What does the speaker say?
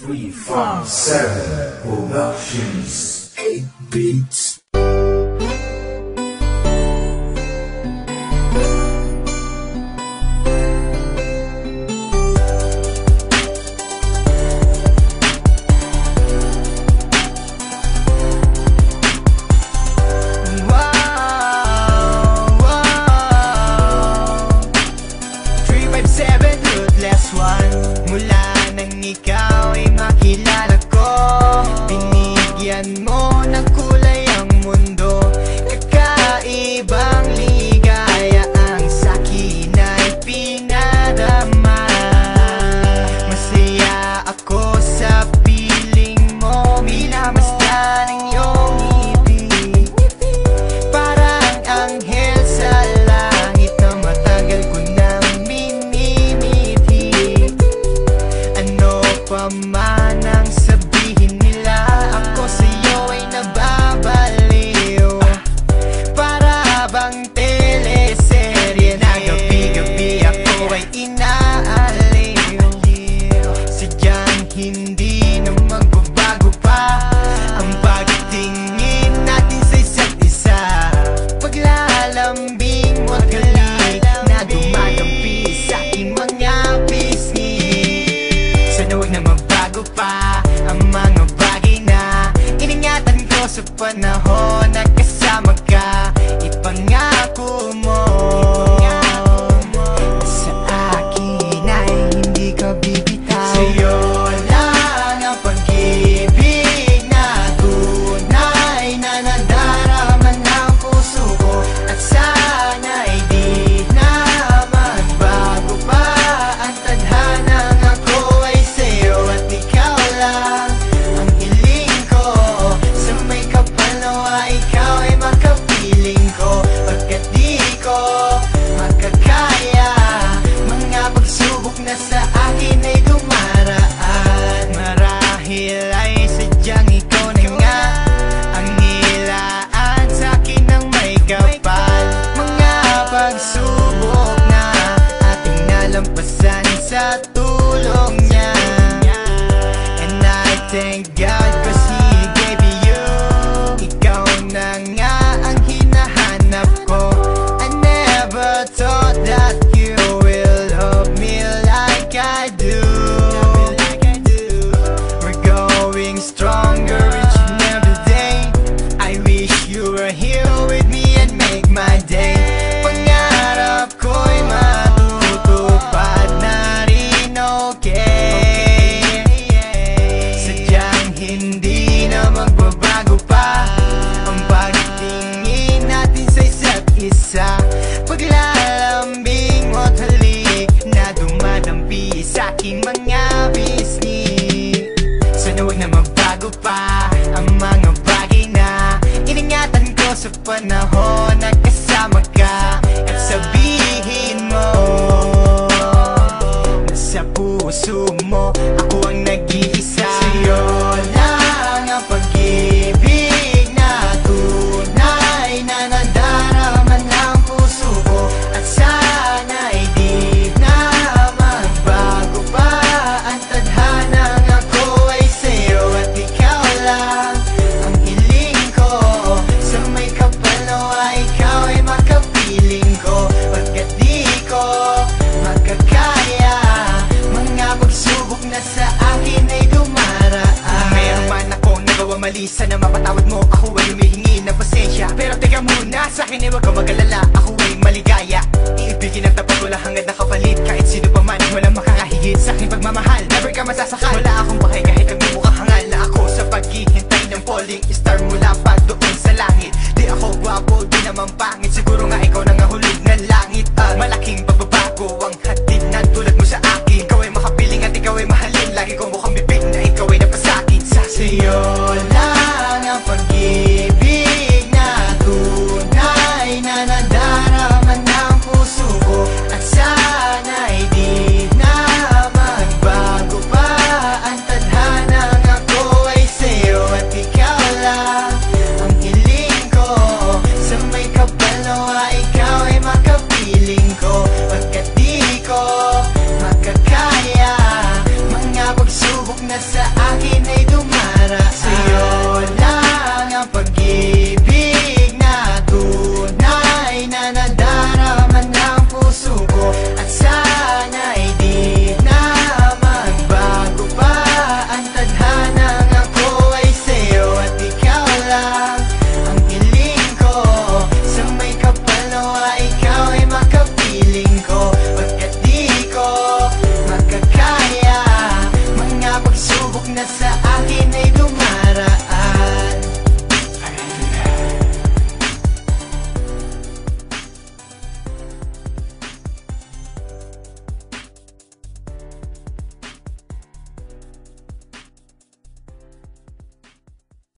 357 Productions 8 Beats. Ikaw ay makilala ko, binigyan mo ng kulay ang mundo. Kakaibang ligaya ang sa'kin ay pinadama. Masaya ako sa piling mo, minamasdan ang iyong ngipin. Parang anghel sa langit na matagal ko nang minimithi. Ano pa man ang sabihin nila, ako sa'yo ay nababaliw. Para bang teleserye na gabi-gabi ako ay inaaliw. Sadyang hindi na magbabago pa ang pagtingin natin sa isa't isa. Paglalambing mo at halik na dumadampi sa aking mga pisngi. Sana huwag na magbago pa ang mga bagay na iningatan ko sa panahon na kasama ka. Ipangako mo sa akin ay hindi ka bibitaw. Sa'yo lang ang pag-ibig na tunay na nadarama ng puso ko. At sana'y di na magbago pa ang tadhanang ako ay sa'yo. At ikaw lang ang hiling ko, sa may kapal nawa ikaw ay makapiling ko. Pagkat di ko makakaya mga pagsubok na sa akin ay dumaraan. Marahil ay sadyang ikaw na nga ang nilaan sa'kin ng may kapal. Mga pagsubok na ating nalampasan sa tulong niya. And I thank God 'cause He gave me you. Ikaw na nga ang hinahanap ko. I never thought that you will love me like I do. We're going stronger each and every day. I wish you were here with me and make my day. Pangarap ko'y matutupad na rin, okay? Sadyang hindi na magbabago pa ang pagtingin natin sa isa't isa. Paglalambing mo't halik na dumadampi sa aking mga bisni. Sana huwag na magbago pa ang mga bagay na iningatan ko sa panahon na kasama ka. At sabihin mo na sa puso mo ako ang nag-iisa. Sa'yo lang ang pag-ibig na tunay na nadarama ng puso ko. At sana'y di na magbago pa ang tadhanang ako ay sa'yo. At ikaw lang ang hiling ko, sa may kapal nawa ikaw ay makapiling ko. Pagkat di ko makakaya mga pagsubok na sa akin ay dumaraan. Meron man ako nagawa mali, sana mapatawad mo. Ako ay humihingi ng pasensya. Pero teka muna, sa akin ay huwag kang mag-alala. Ako ay maligaya, iibigin at tapat, wala hangad na kapalit. Kahit sino pa man, walang makakahigit sa aking pagmamahal. Never ka masasakal, wala akong pakay kahit nagmumukhang hangal na ako sa paghihintay ng falling star mula pa doon sa langit. Di ako gwapo, di naman pangit, siguro nga ikaw na nga hulog ng langit. Malaking pagbabago ang hatid ng tulad mo sa akin.